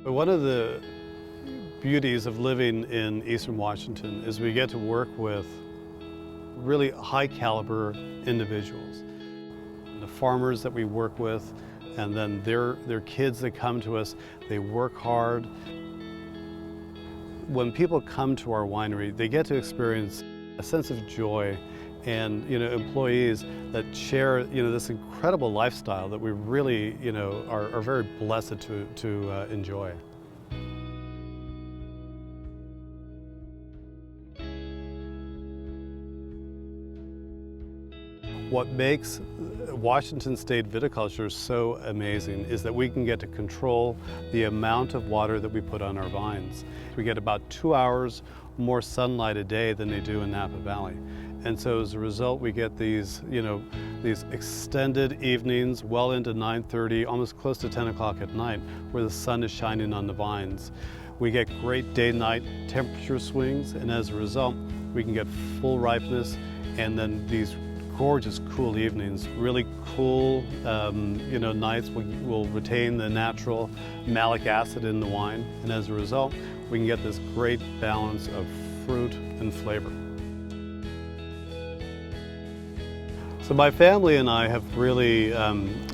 But one of the beauties of living in Eastern Washington is we get to work with really high caliber individuals. The farmers that we work with, and then their kids that come to us, they work hard. When people come to our winery, they get to experience a sense of joy and employees that share this incredible lifestyle that we really are very blessed to enjoy. What makes Washington State viticulture so amazing is that we can get to control the amount of water that we put on our vines. We get about 2 hours more sunlight a day than they do in Napa Valley. And so as a result, we get these extended evenings well into 9:30, almost close to 10 o'clock at night, where the sun is shining on the vines. We get great day-night temperature swings, and as a result, we can get full ripeness, and then these gorgeous cool evenings, really cool nights. We'll retain the natural malic acid in the wine, and as a result, we can get this great balance of fruit and flavor. So my family and I have really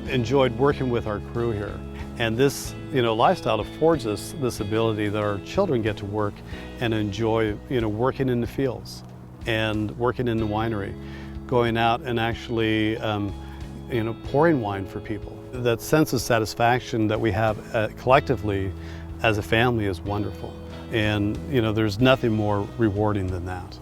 enjoyed working with our crew here. And this lifestyle affords us this ability that our children get to work and enjoy working in the fields and working in the winery, going out and actually pouring wine for people. That sense of satisfaction that we have collectively as a family is wonderful. And there's nothing more rewarding than that.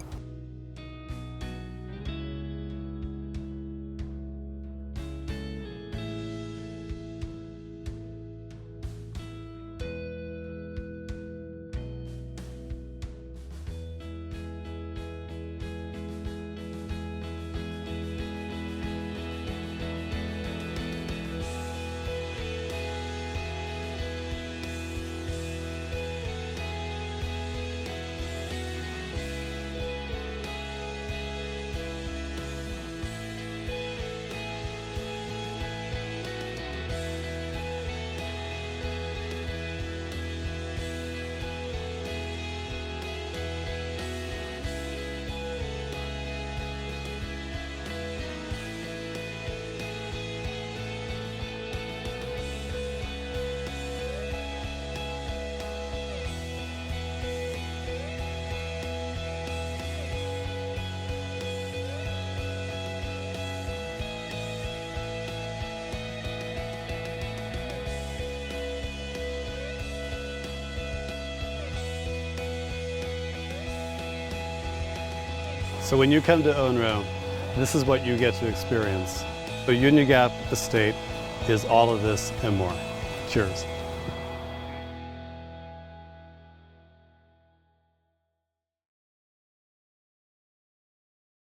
So when you come to Owen Roe, this is what you get to experience. The Union Gap Estate is all of this and more. Cheers.